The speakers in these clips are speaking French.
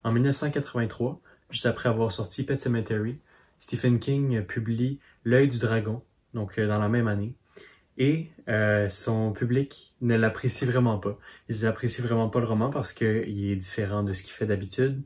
En 1983, juste après avoir sorti Pet Sematary, Stephen King publie L'œil du dragon, donc dans la même année. Et son public ne l'apprécie vraiment pas. Ils n'apprécient vraiment pas le roman parce qu'il est différent de ce qu'il fait d'habitude.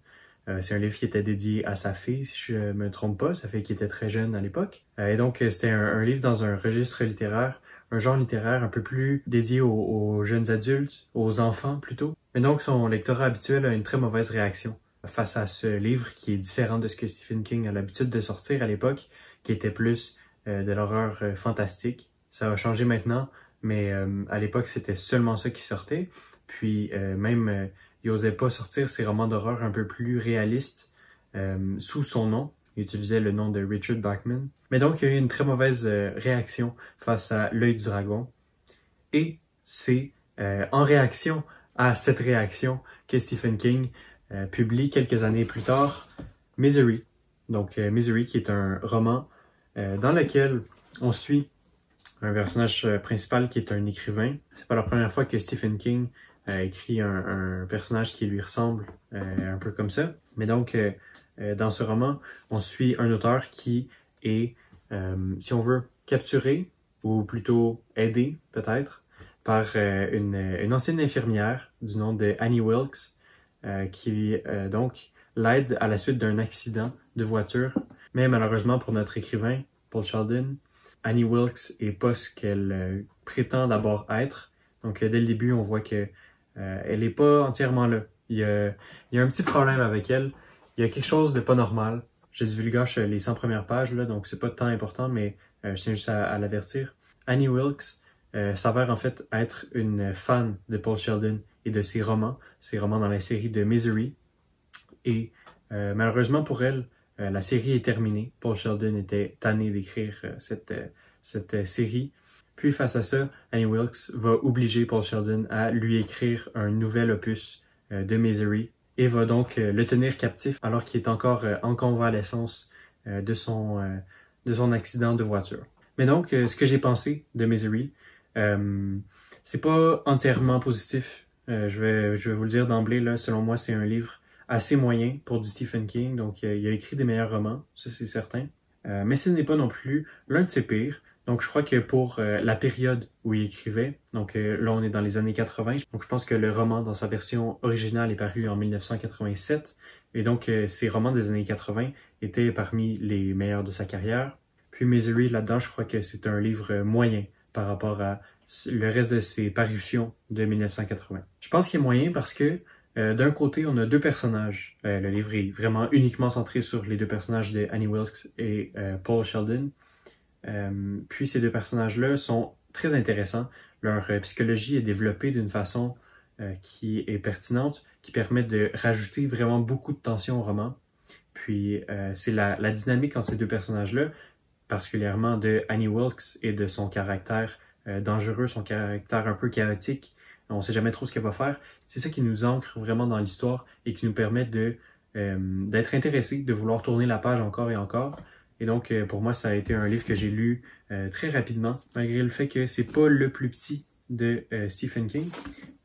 C'est un livre qui était dédié à sa fille, si je me trompe pas, sa fille qui était très jeune à l'époque. Et donc c'était un livre dans un registre littéraire, un genre littéraire un peu plus dédié aux jeunes adultes, aux enfants plutôt. Mais donc son lectorat habituel a une très mauvaise réaction face à ce livre qui est différent de ce que Stephen King a l'habitude de sortir à l'époque, qui était plus de l'horreur fantastique. Ça a changé maintenant, mais à l'époque, c'était seulement ça qui sortait. Puis il n'osait pas sortir ses romans d'horreur un peu plus réalistes sous son nom. Il utilisait le nom de Richard Bachman. Mais donc, il y a eu une très mauvaise réaction face à L'œil du dragon. Et c'est en réaction à cette réaction que Stephen King publie quelques années plus tard Misery. Donc, Misery, qui est un roman dans lequel on suit un personnage principal qui est un écrivain. C'est pas la première fois que Stephen King écrit un personnage qui lui ressemble un peu comme ça. Mais donc, dans ce roman, on suit un auteur qui est, si on veut, capturé, ou plutôt aidé peut-être, par une ancienne infirmière du nom de Annie Wilkes, qui donc l'aide à la suite d'un accident de voiture. Mais malheureusement pour notre écrivain, Paul Sheldon, Annie Wilkes n'est pas ce qu'elle prétend d'abord être. Donc, dès le début, on voit que elle n'est pas entièrement là. Il y a un petit problème avec elle. Il y a quelque chose de pas normal. Je divulgage les 100 premières pages, là, donc c'est pas tant important, mais je tiens juste à l'avertir. Annie Wilkes s'avère en fait être une fan de Paul Sheldon et de ses romans dans la série de Misery. Et malheureusement pour elle, la série est terminée. Paul Sheldon était tanné d'écrire cette série. Puis face à ça, Annie Wilkes va obliger Paul Sheldon à lui écrire un nouvel opus de Misery et va donc le tenir captif alors qu'il est encore en convalescence de son accident de voiture. Mais donc, ce que j'ai pensé de Misery, c'est pas entièrement positif. Je vais vous le dire d'emblée, là, selon moi, c'est un livre assez moyen pour du Stephen King, donc il a écrit des meilleurs romans, ça c'est certain. Mais ce n'est pas non plus l'un de ses pires. Donc je crois que pour la période où il écrivait, donc là on est dans les années 80, donc je pense que le roman dans sa version originale est paru en 1987, et donc ces romans des années 80 étaient parmi les meilleurs de sa carrière. Puis Misery, là-dedans, je crois que c'est un livre moyen par rapport à le reste de ses parutions de 1980. Je pense qu'il est moyen parce que d'un côté, on a deux personnages. Le livre est vraiment uniquement centré sur les deux personnages de Annie Wilkes et Paul Sheldon. Puis ces deux personnages-là sont très intéressants. Leur psychologie est développée d'une façon qui est pertinente, qui permet de rajouter vraiment beaucoup de tension au roman. Puis c'est la dynamique entre ces deux personnages-là, particulièrement de Annie Wilkes et de son caractère dangereux, son caractère un peu chaotique. On ne sait jamais trop ce qu'elle va faire. C'est ça qui nous ancre vraiment dans l'histoire et qui nous permet d'être intéressés, de vouloir tourner la page encore et encore. Et donc, pour moi, ça a été un livre que j'ai lu très rapidement, malgré le fait que c'est pas le plus petit de Stephen King.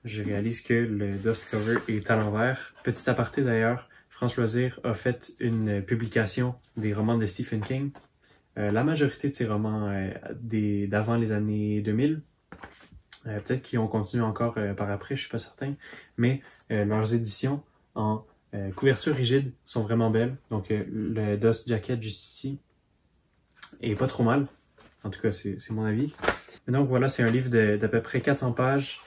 Je réalise que le dust cover est à l'envers. Petit aparté d'ailleurs, France Loisirs a fait une publication des romans de Stephen King. La majorité de ces romans d'avant les années 2000, peut-être qu'ils ont continué encore par après, je suis pas certain, mais leurs éditions en couverture rigide sont vraiment belles. Donc le dust jacket juste ici est pas trop mal. En tout cas, c'est mon avis. Et donc voilà, c'est un livre d'à peu près 400 pages.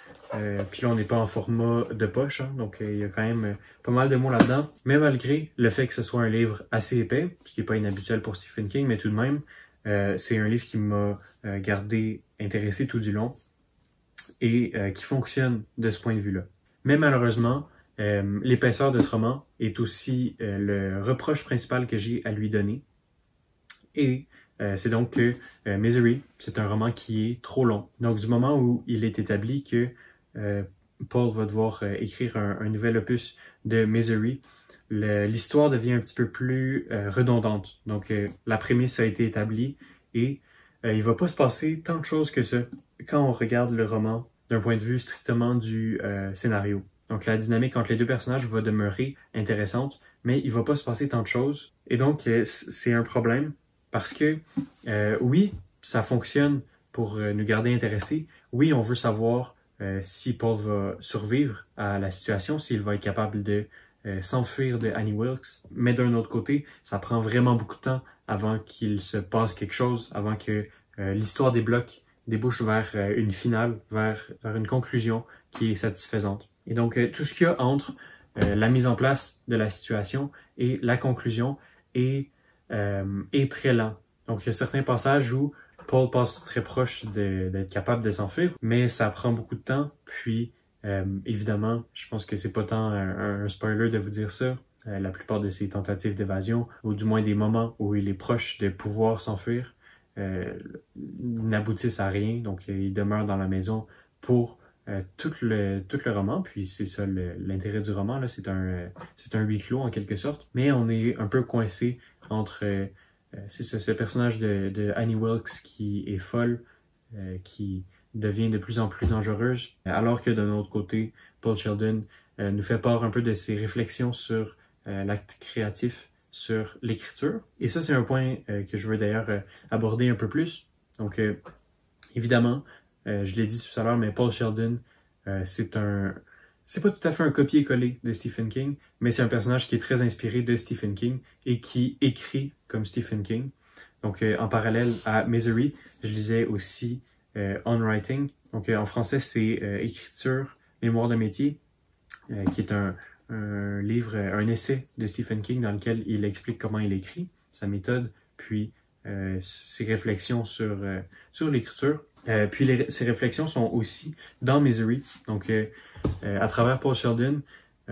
Puis là, on n'est pas en format de poche, hein, donc il y a quand même pas mal de mots là-dedans. Mais malgré le fait que ce soit un livre assez épais, ce qui n'est pas inhabituel pour Stephen King, mais tout de même, c'est un livre qui m'a gardé intéressé tout du long et qui fonctionne de ce point de vue-là. Mais malheureusement, l'épaisseur de ce roman est aussi le reproche principal que j'ai à lui donner. Et c'est donc que Misery, c'est un roman qui est trop long. Donc du moment où il est établi que Paul va devoir écrire un nouvel opus de Misery, l'histoire devient un petit peu plus redondante. Donc la prémisse a été établie et il ne va pas se passer tant de choses que ça quand on regarde le roman d'un point de vue strictement du scénario. Donc la dynamique entre les deux personnages va demeurer intéressante, mais il va pas se passer tant de choses. Et donc c'est un problème parce que oui, ça fonctionne pour nous garder intéressés. Oui, on veut savoir si Paul va survivre à la situation, s'il va être capable de s'enfuir de Annie Wilkes. Mais d'un autre côté, ça prend vraiment beaucoup de temps avant qu'il se passe quelque chose, avant que l'histoire débouche vers une finale, vers une conclusion qui est satisfaisante. Et donc, tout ce qu'il y a entre la mise en place de la situation et la conclusion est très lent. Donc, il y a certains passages où Paul passe très proche d'être capable de s'enfuir, mais ça prend beaucoup de temps. Puis, évidemment, je pense que c'est pas tant un spoiler de vous dire ça. La plupart de ses tentatives d'évasion, ou du moins des moments où il est proche de pouvoir s'enfuir, n'aboutissent à rien. Donc, il demeure dans la maison pour tout le roman. Puis, c'est ça l'intérêt du roman. Là, c'est un huis clos en quelque sorte. Mais on est un peu coincé entre c'est ce personnage de Annie Wilkes qui est folle, qui devient de plus en plus dangereuse, alors que d'un autre côté, Paul Sheldon nous fait part un peu de ses réflexions sur l'acte créatif, sur l'écriture. Et ça, c'est un point que je veux d'ailleurs aborder un peu plus. Donc, évidemment, je l'ai dit tout à l'heure, mais Paul Sheldon, c'est pas tout à fait un copier-coller de Stephen King, mais c'est un personnage qui est très inspiré de Stephen King et qui écrit comme Stephen King. Donc, en parallèle à Misery, je lisais aussi On Writing. Donc, en français, c'est Écriture, mémoire de métier, qui est un livre, un essai de Stephen King dans lequel il explique comment il écrit, sa méthode, puis ses réflexions sur l'écriture. Puis ces réflexions sont aussi dans Misery. Donc, à travers Paul Sheldon,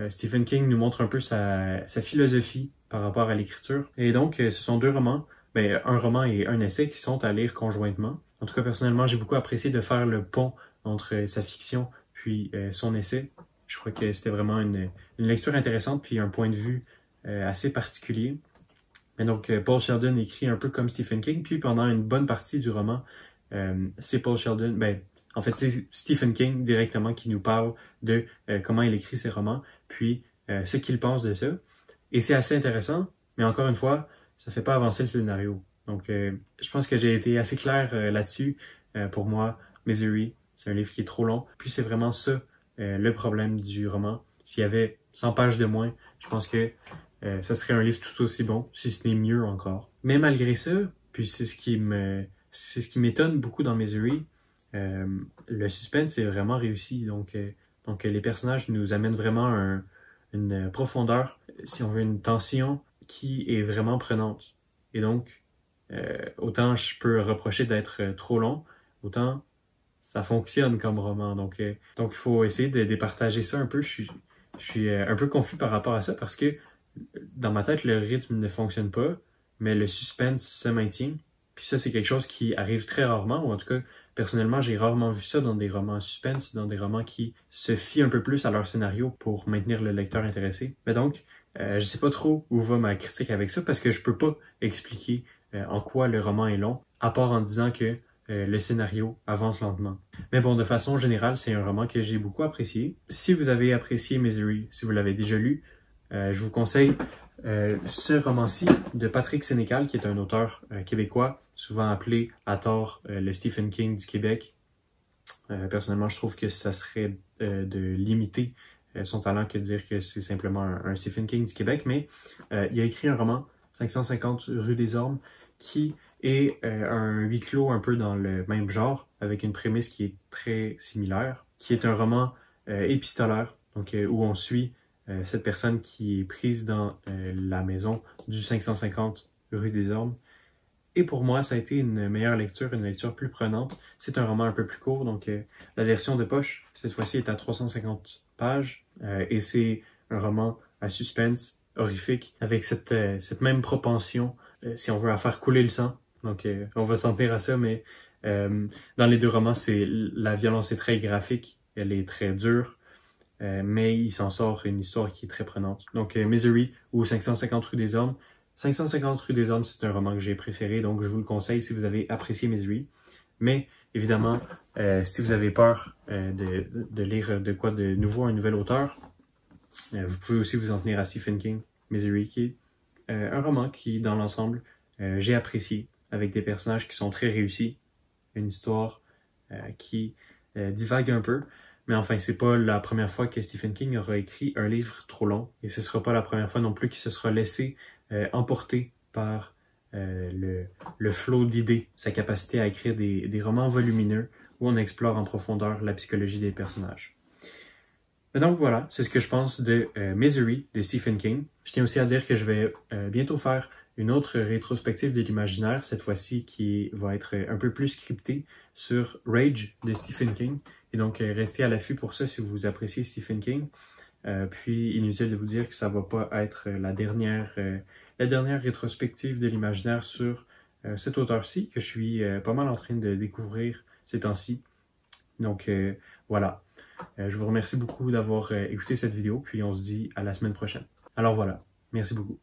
Stephen King nous montre un peu sa philosophie par rapport à l'écriture. Et donc, ce sont deux romans, un roman et un essai qui sont à lire conjointement. En tout cas, personnellement, j'ai beaucoup apprécié de faire le pont entre sa fiction puis son essai. Je crois que c'était vraiment une lecture intéressante puis un point de vue assez particulier. Mais donc, Paul Sheldon écrit un peu comme Stephen King, puis pendant une bonne partie du roman, c'est Paul Sheldon, en fait, c'est Stephen King directement qui nous parle de comment il écrit ses romans, puis ce qu'il pense de ça. Et c'est assez intéressant, mais encore une fois, ça fait pas avancer le scénario. Donc, je pense que j'ai été assez clair là-dessus. Pour moi, Misery, c'est un livre qui est trop long. Puis c'est vraiment ça, le problème du roman. S'il y avait 100 pages de moins, je pense que ça serait un livre tout aussi bon, si ce n'est mieux encore. Mais malgré ça, puis c'est ce qui m'étonne beaucoup dans Misery, le suspense est vraiment réussi. Donc les personnages nous amènent vraiment une profondeur, si on veut, une tension qui est vraiment prenante. Et donc, autant je peux reprocher d'être trop long, autant ça fonctionne comme roman. Donc il faut essayer de départager ça un peu. Je suis un peu confus par rapport à ça parce que dans ma tête, le rythme ne fonctionne pas, mais le suspense se maintient. Puis ça, c'est quelque chose qui arrive très rarement, ou en tout cas, personnellement, j'ai rarement vu ça dans des romans à suspense, dans des romans qui se fient un peu plus à leur scénario pour maintenir le lecteur intéressé. Mais donc, je sais pas trop où va ma critique avec ça, parce que je peux pas expliquer en quoi le roman est long, à part en disant que le scénario avance lentement. Mais bon, de façon générale, c'est un roman que j'ai beaucoup apprécié. Si vous avez apprécié Misery, si vous l'avez déjà lu, je vous conseille ce roman-ci de Patrick Sénécal, qui est un auteur québécois, souvent appelé à tort le Stephen King du Québec. Personnellement, je trouve que ça serait de limiter son talent que de dire que c'est simplement un Stephen King du Québec, mais il a écrit un roman, 550 rue des Ormes, qui est un huis clos un peu dans le même genre, avec une prémisse qui est très similaire, qui est un roman épistolaire, donc où on suit cette personne qui est prise dans la maison du 550 rue des Ormes. Et pour moi, ça a été une meilleure lecture, une lecture plus prenante. C'est un roman un peu plus court, donc la version de poche, cette fois-ci, est à 350 pages. Et c'est un roman à suspense, horrifique, avec cette même propension, si on veut, à faire couler le sang. Donc on va s'en tenir à ça, mais dans les deux romans, la violence est très graphique, elle est très dure. Mais il s'en sort une histoire qui est très prenante. Donc, Misery ou 550 rue des Ormes. 550 rue des Ormes, c'est un roman que j'ai préféré, donc je vous le conseille si vous avez apprécié Misery. Mais évidemment, si vous avez peur de lire de quoi de nouveau, un nouvel auteur, vous pouvez aussi vous en tenir à Stephen King, Misery, qui est un roman qui, dans l'ensemble, j'ai apprécié, avec des personnages qui sont très réussis, une histoire qui divague un peu, mais enfin, c'est pas la première fois que Stephen King aura écrit un livre trop long, et ce sera pas la première fois non plus qu'il se sera laissé emporter par le flot d'idées, sa capacité à écrire des romans volumineux où on explore en profondeur la psychologie des personnages. Mais donc voilà, c'est ce que je pense de Misery de Stephen King. Je tiens aussi à dire que je vais bientôt faire une autre rétrospective de l'imaginaire, cette fois-ci qui va être un peu plus scriptée sur Rage de Stephen King. Et donc restez à l'affût pour ça si vous appréciez Stephen King. Puis inutile de vous dire que ça va pas être la dernière rétrospective de l'imaginaire sur cet auteur-ci que je suis pas mal en train de découvrir ces temps-ci. Donc voilà. Je vous remercie beaucoup d'avoir écouté cette vidéo, puis on se dit à la semaine prochaine. Alors voilà, merci beaucoup.